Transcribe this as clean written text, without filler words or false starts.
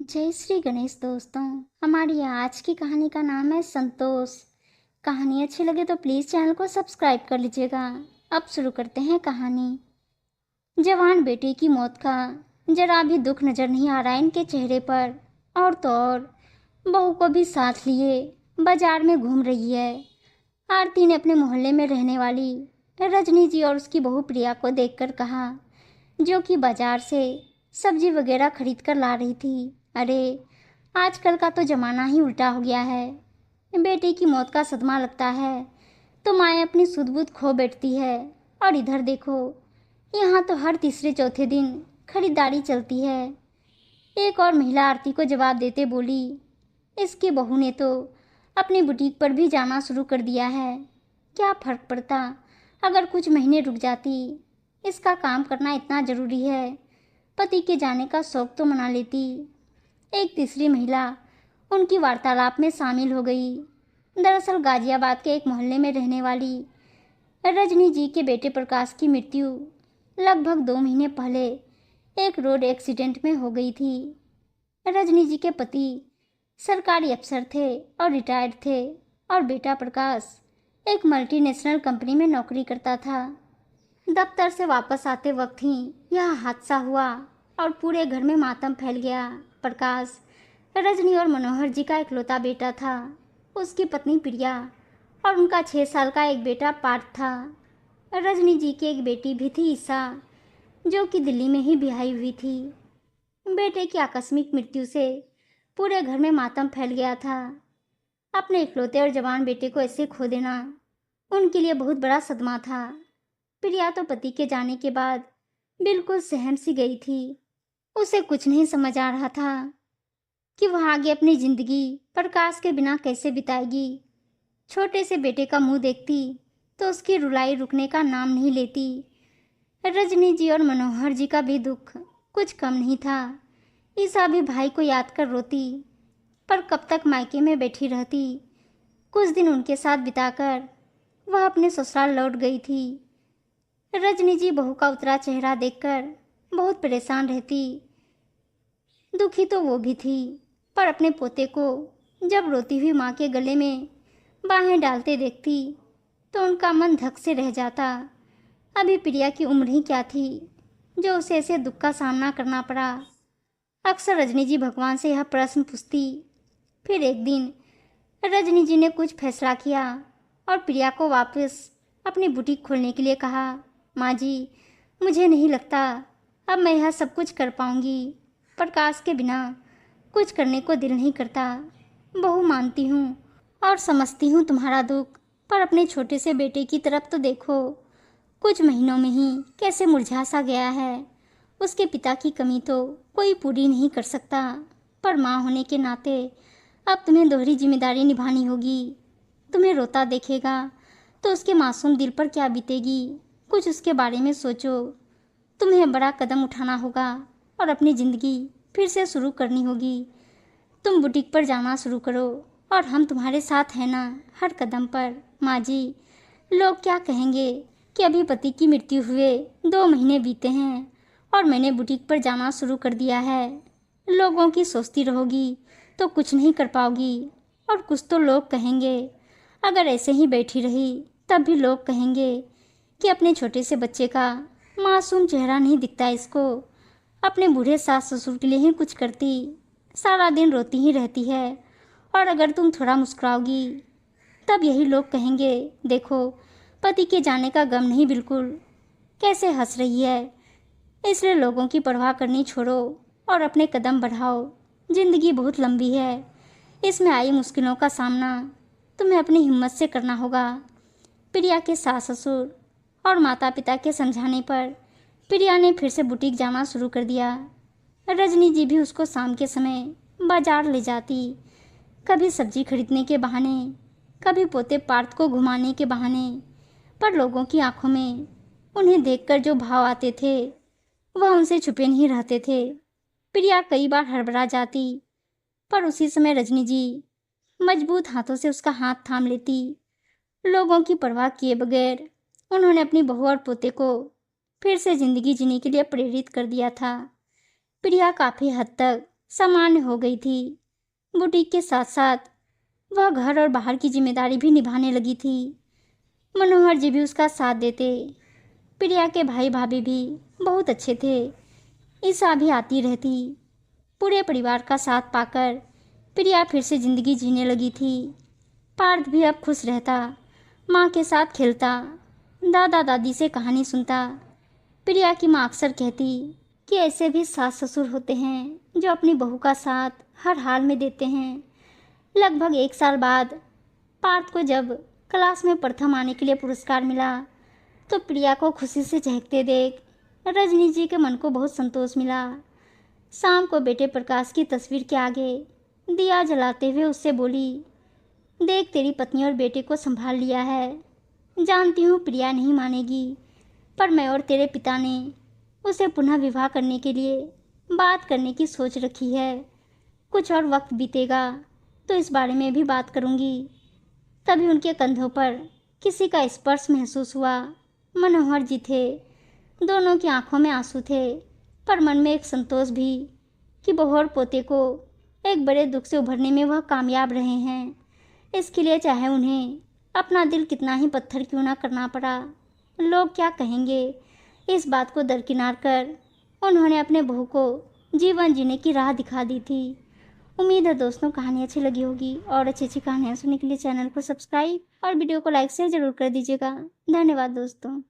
जय श्री गणेश दोस्तों। हमारी आज की कहानी का नाम है संतोष। कहानी अच्छी लगे तो प्लीज़ चैनल को सब्सक्राइब कर लीजिएगा। अब शुरू करते हैं कहानी। जवान बेटे की मौत का जरा भी दुख नजर नहीं आ रहा इनके चेहरे पर। और तो और बहू को भी साथ लिए बाजार में घूम रही है। आरती ने अपने मोहल्ले में रहने वाली रजनी जी और उसकी बहू प्रिया को देखकर कहा, जो कि बाजार से सब्जी वगैरह खरीद कर ला रही थी, अरे आजकल का तो ज़माना ही उल्टा हो गया है। बेटे की मौत का सदमा लगता है तो माएँ अपनी सुध-बुध खो बैठती है। और इधर देखो, यहाँ तो हर तीसरे चौथे दिन खरीदारी चलती है। एक और महिला आरती को जवाब देते बोली, इसकी बहू ने तो अपनी बुटीक पर भी जाना शुरू कर दिया है। क्या फ़र्क पड़ता अगर कुछ महीने रुक जाती। इसका काम करना इतना ज़रूरी है, पति के जाने का शौक तो मना लेती। एक तीसरी महिला उनकी वार्तालाप में शामिल हो गई। दरअसल गाजियाबाद के एक मोहल्ले में रहने वाली रजनी जी के बेटे प्रकाश की मृत्यु लगभग 2 महीने पहले एक रोड एक्सीडेंट में हो गई थी। रजनी जी के पति सरकारी अफसर थे और रिटायर्ड थे, और बेटा प्रकाश एक मल्टीनेशनल कंपनी में नौकरी करता था। दफ्तर से वापस आते वक्त ही यह हादसा हुआ और पूरे घर में मातम फैल गया। प्रकाश रजनी और मनोहर जी का इकलौता बेटा था। उसकी पत्नी प्रिया और उनका 6 साल का एक बेटा पार्थ था। रजनी जी की एक बेटी भी थी, ईसा, जो कि दिल्ली में ही ब्याही हुई थी। बेटे की आकस्मिक मृत्यु से पूरे घर में मातम फैल गया था। अपने इकलौते और जवान बेटे को ऐसे खो देना उनके लिए बहुत बड़ा सदमा था। प्रिया तो पति के जाने के बाद बिल्कुल सहम सी गई थी। उसे कुछ नहीं समझ आ रहा था कि वह आगे अपनी जिंदगी प्रकाश के बिना कैसे बिताएगी। छोटे से बेटे का मुंह देखती तो उसकी रुलाई रुकने का नाम नहीं लेती। रजनी जी और मनोहर जी का भी दुख कुछ कम नहीं था। ईसा भी भाई को याद कर रोती, पर कब तक मायके में बैठी रहती। कुछ दिन उनके साथ बिताकर वह अपने ससुराल लौट गई थी। रजनी जी बहू का उतरा चेहरा देखकर बहुत परेशान रहती। दुखी तो वो भी थी, पर अपने पोते को जब रोती हुई माँ के गले में बाहें डालते देखती तो उनका मन धक से रह जाता। अभी प्रिया की उम्र ही क्या थी जो उसे ऐसे दुख का सामना करना पड़ा। अक्सर रजनी जी भगवान से यह प्रश्न पूछती। फिर एक दिन रजनी जी ने कुछ फैसला किया और प्रिया को वापस अपनी बुटीक खोलने के लिए कहा, माँ जी, मुझे नहीं लगता अब मैं यह सब कुछ कर पाऊँगी। प्रकाश के बिना कुछ करने को दिल नहीं करता। बहू, मानती हूँ और समझती हूँ तुम्हारा दुख, पर अपने छोटे से बेटे की तरफ तो देखो। कुछ महीनों में ही कैसे मुरझा सा गया है। उसके पिता की कमी तो कोई पूरी नहीं कर सकता, पर माँ होने के नाते अब तुम्हें दोहरी जिम्मेदारी निभानी होगी। तुम्हें रोता देखेगा तो उसके मासूम दिल पर क्या बीतेगी, कुछ उसके बारे में सोचो। तुम्हें बड़ा कदम उठाना होगा और अपनी ज़िंदगी फिर से शुरू करनी होगी। तुम बुटीक पर जाना शुरू करो और हम तुम्हारे साथ हैं ना, हर कदम पर। माँ जी, लोग क्या कहेंगे कि अभी पति की मृत्यु हुए 2 महीने बीते हैं और मैंने बुटीक पर जाना शुरू कर दिया है। लोगों की सोचती रहोगी तो कुछ नहीं कर पाओगी, और कुछ तो लोग कहेंगे। अगर ऐसे ही बैठी रही तब भी लोग कहेंगे कि अपने छोटे से बच्चे का मासूम चेहरा नहीं दिखता इसको। अपने बूढ़े सास ससुर के लिए ही कुछ करती, सारा दिन रोती ही रहती है। और अगर तुम थोड़ा मुस्कुराओगी तब यही लोग कहेंगे, देखो पति के जाने का गम नहीं, बिल्कुल कैसे हंस रही है। इसलिए लोगों की परवाह करनी छोड़ो और अपने कदम बढ़ाओ। जिंदगी बहुत लंबी है, इसमें आई मुश्किलों का सामना तुम्हें अपनी हिम्मत से करना होगा। प्रिया के सास ससुर और माता पिता के समझाने पर प्रिया ने फिर से बुटीक जाना शुरू कर दिया। रजनी जी भी उसको शाम के समय बाजार ले जाती, कभी सब्जी खरीदने के बहाने, कभी पोते पार्थ को घुमाने के बहाने। पर लोगों की आंखों में उन्हें देखकर जो भाव आते थे वह उनसे छुपे नहीं रहते थे। प्रिया कई बार हड़बड़ा जाती, पर उसी समय रजनी जी मजबूत हाथों से उसका हाथ थाम लेती। लोगों की परवाह किए बगैर उन्होंने अपनी बहू और पोते को फिर से जिंदगी जीने के लिए प्रेरित कर दिया था। प्रिया काफ़ी हद तक सामान्य हो गई थी। बुटीक के साथ साथ वह घर और बाहर की जिम्मेदारी भी निभाने लगी थी। मनोहर जी भी उसका साथ देते। प्रिया के भाई भाभी भी बहुत अच्छे थे। ईशा भी आती रहती। पूरे परिवार का साथ पाकर प्रिया फिर से जिंदगी जीने लगी थी। पार्थ भी अब खुश रहता, माँ के साथ खेलता, दादा दादी से कहानी सुनता। प्रिया की माँ अक्सर कहती कि ऐसे भी सास ससुर होते हैं जो अपनी बहू का साथ हर हाल में देते हैं। लगभग 1 साल बाद पार्थ को जब क्लास में प्रथम आने के लिए पुरस्कार मिला तो प्रिया को खुशी से चहकते देख रजनी जी के मन को बहुत संतोष मिला। शाम को बेटे प्रकाश की तस्वीर के आगे दिया जलाते हुए उससे बोली, देख तेरी पत्नी और बेटे को संभाल लिया है। जानती हूँ प्रिया नहीं मानेगी, पर मैं और तेरे पिता ने उसे पुनः विवाह करने के लिए बात करने की सोच रखी है। कुछ और वक्त बीतेगा तो इस बारे में भी बात करूँगी। तभी उनके कंधों पर किसी का स्पर्श महसूस हुआ। मनोहर जी थे। दोनों की आंखों में आंसू थे, पर मन में एक संतोष भी कि बहू और पोते को एक बड़े दुख से उभरने में वह कामयाब रहे हैं। इसके लिए चाहे उन्हें अपना दिल कितना ही पत्थर क्यों ना करना पड़ा। लोग क्या कहेंगे, इस बात को दरकिनार कर उन्होंने अपने बहू को जीवन जीने की राह दिखा दी थी। उम्मीद है दोस्तों कहानी अच्छी लगी होगी, और अच्छी अच्छी कहानियाँ सुनने के लिए चैनल को सब्सक्राइब और वीडियो को लाइक शेयर जरूर कर दीजिएगा। धन्यवाद दोस्तों।